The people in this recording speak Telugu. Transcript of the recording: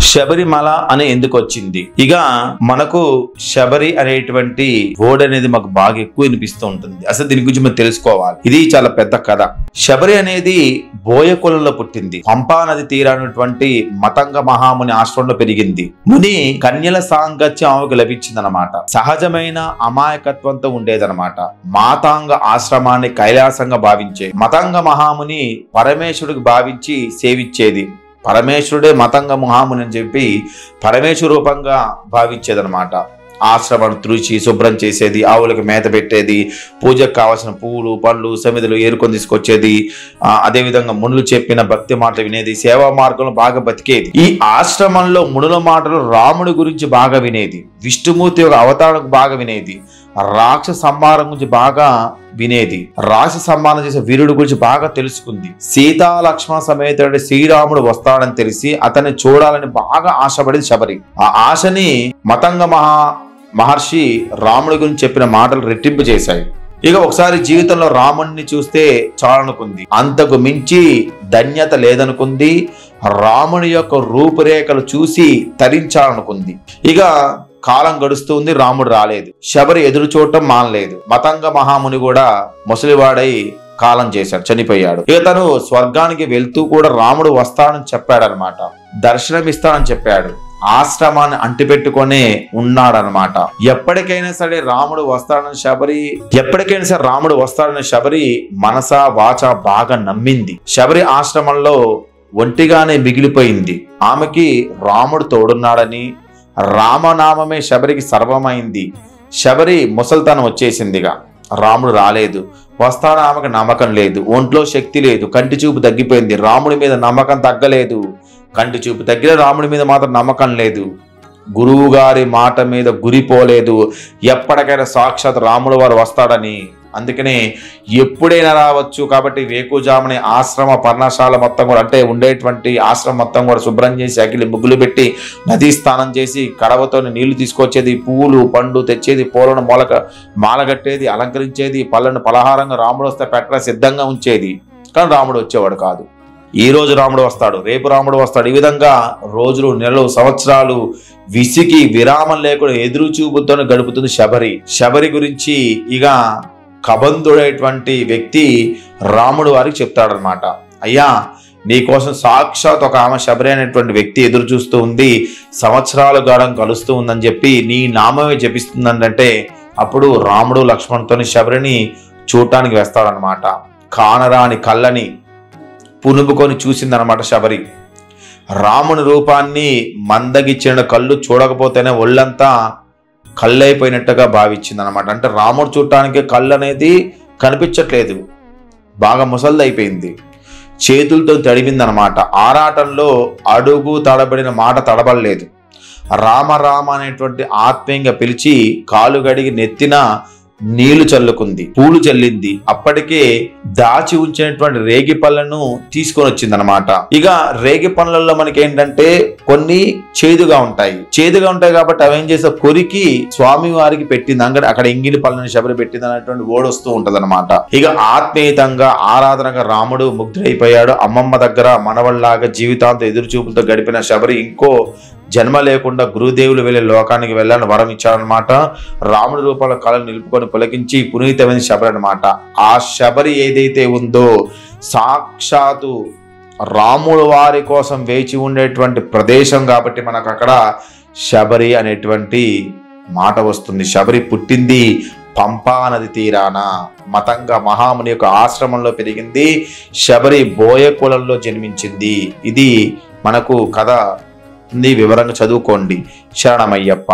శబరిమల అని ఎందుకు వచ్చింది? ఇక మనకు శబరి అనేటువంటి వర్డ్ అనేది మాకు బాగా ఎక్కువ వినిపిస్తూ ఉంటుంది. అసలు దీని గురించి మనం తెలుసుకోవాలి. ఇది చాలా పెద్ద కథ. శబరి అనేది బోయ కులంలో పుట్టింది. పంపా నది తీరానటువంటి మతంగ మహాముని ఆశ్రమంలో పెరిగింది. ముని కన్యల సాంగత్యం ఆమెకు లభించిందనమాట. సహజమైన అమాయకత్వంతో ఉండేదనమాట. మాతాంగ ఆశ్రమాన్ని కైలాసంగా భావించే మతంగ మహాముని పరమేశ్వరుడికి భావించి సేవించేది. పరమేశ్వరుడే మతంగ మహాముని అని చెప్పి పరమేశ్వర రూపంగా భావించేదనమాట. ఆశ్రమాన్ని తుడిచి శుభ్రం చేసేది, ఆవులకు మేత పెట్టేది, పూజకు కావాల్సిన పువ్వులు పండ్లు సమిధులు ఏరుకొని తీసుకొచ్చేది. అదేవిధంగా మునులు చెప్పిన భక్తి మాటలు వినేది, సేవా మార్గంలో బాగా బతికేది. ఈ ఆశ్రమంలో మునుల మాటలు రాముడి గురించి బాగా వినేది, విష్ణుమూర్తి యొక్క అవతారణకు బాగా వినేది, రాక్షస సంహారం గురించి బాగా వినేది, రాక్షస సంహారం చేసే వీరుడి గురించి బాగా తెలుసుకుంది. సీతా లక్ష్మణ సమేతుడు శ్రీరాముడు వస్తాడని తెలిసి అతన్ని చూడాలని బాగా ఆశపడింది శబరి. ఆ ఆశని మతంగ మహర్షి రాముడి గురించి చెప్పిన మాటలు రెట్టింపు చేశాయి. ఇక ఒకసారి జీవితంలో రాముడిని చూస్తే చాలనుకుంది. అంతకు మించి ధన్యత లేదనుకుంది. రాముడి యొక్క రూపురేఖలు చూసి తరించాలనుకుంది. ఇక కాలం గడుస్తుంది, రాముడు రాలేదు. శబరి ఎదురు చూడటం మానలేదు. మతంగ మహాముని కూడా ముసలివాడై కాలం చేశాడు, చనిపోయాడు. ఇక తను స్వర్గానికి వెళ్తూ కూడా రాముడు వస్తాడని చెప్పాడనమాట. దర్శనమిస్తాడని చెప్పాడు. ఆశ్రమాన్ని అంటిపెట్టుకునే ఉన్నాడనమాట. ఎప్పటికైనా సరే రాముడు వస్తాడని శబరి మనస వాచ బాగా నమ్మింది. శబరి ఆశ్రమంలో ఒంటిగానే మిగిలిపోయింది. ఆమెకి రాముడు తోడున్నాడని, రామనామమే శబరికి సర్వమైంది. శబరి ముసల్తనం వచ్చేసిందిగా. రాముడు రాలేదు, వస్తాడు ఆమెకు నమ్మకం లేదు, ఒంట్లో శక్తి లేదు, కంటి చూపు తగ్గిపోయింది. రాముడి మీద నమ్మకం తగ్గలేదు, కంటి చూపు తగ్గిన రాముడి మీద మాత్రం నమ్మకం లేదు. గురువు గారి మాట మీద గురిపోలేదు. ఎప్పటికైనా సాక్షాత్ రాముడు వారు వస్తాడని. అందుకనే ఎప్పుడైనా రావచ్చు కాబట్టి వేకుజామునే ఆశ్రమ పర్ణశాల మొత్తం కూడా, అంటే ఉండేటువంటి ఆశ్రమం మొత్తం కూడా శుభ్రం చేసి అగిలి ముగ్గులు పెట్టి నదీ స్నానం చేసి కడవతో నీళ్లు తీసుకొచ్చేది, పువ్వులు పండు తెచ్చేది, పూలను మాలగట్టేది, అలంకరించేది, పళ్ళను పలహారంగా రాముడు వస్తే పెట్ట సిద్ధంగా ఉంచేది. కానీ రాముడు వచ్చేవాడు కాదు. ఈ రోజు రాముడు వస్తాడు, రేపు రాముడు వస్తాడు. ఈ విధంగా రోజులు, నెలలు, సంవత్సరాలు విసికి విరామం లేకుండా ఎదురు చూపుతో గడుపుతుంది శబరి. శబరి గురించి ఇక కబంధుడైనటువంటి వ్యక్తి రాముడు వారికి చెప్తాడనమాట. అయ్యా, నీకోసం సాక్షాత్ ఒక ఆమె శబరి అనేటువంటి వ్యక్తి ఎదురు చూస్తూ ఉంది, సంవత్సరాలు గాఢం కలుస్తూ ఉందని చెప్పి నీ నామమే జపిస్తుందంటే అప్పుడు రాముడు లక్ష్మణుతో శబరిని చూడటానికి వేస్తాడనమాట. కానరాని కళ్ళని పునుపుకొని చూసిందనమాట శబరి. రాముని రూపాన్ని మందగిచ్చిన కళ్ళు చూడకపోతేనే ఒళ్ళంతా కళ్ళైపోయినట్టుగా భావించింది అనమాట. అంటే రాముడు చూడటానికి కళ్ళు అనేది కనిపించట్లేదు, బాగా ముసలిదైపోయింది, చేతులతో తడివిందనమాట. ఆరాటంలో అడుగు తడబడిన మాట తడబడలేదు. రామ రామ అనేటువంటి ఆత్మీయంగా పిలిచి కాలు గడిగి నెత్తిన నీళ్లు చల్లుకుంది, పూలు చల్లింది. అప్పటికే దాచి ఉంచినటువంటి రేగి పళ్ళను తీసుకొని వచ్చింది అనమాట. ఇక రేగి పళ్ళల్లో మనకి ఏంటంటే కొన్ని చేదుగా ఉంటాయి కాబట్టి అవేం చేస్తే కొరికి స్వామి వారికి పెట్టింది. అక్కడ ఎంగిలి పళ్ళని శబరి పెట్టింది అనేటువంటి ఓడి వస్తూ ఉంటది అనమాట. ఇక ఆత్మీయతంగా ఆరాధనగా రాముడు ముగ్ధుడైపోయాడు. అమ్మమ్మ దగ్గర మనవల్లాగా జీవితాంతం ఎదురు చూపులతో గడిపిన శబరి ఇంకో జన్మ లేకుండా గురుదేవులు వెళ్ళే లోకానికి వెళ్ళాలని వరం ఇచ్చాడనమాట. రాముడి రూపంలో కళను నిలుపుకొని పులకించి పునీతమైన శబరి అనమాట. ఆ శబరి ఏదైతే ఉందో సాక్షాత్తు రాముడు వారి కోసం వేచి ఉండేటువంటి ప్రదేశం కాబట్టి మనకు అక్కడ శబరి అనేటువంటి మాట వస్తుంది. శబరి పుట్టింది పంపా నది తీరాన, మతంగ మహాముని యొక్క ఆశ్రమంలో పెరిగింది. శబరి బోయ కులంలో జన్మించింది. ఇది మనకు కథ వివరంగా చదువుకోండి. శరణమయ్యప్ప.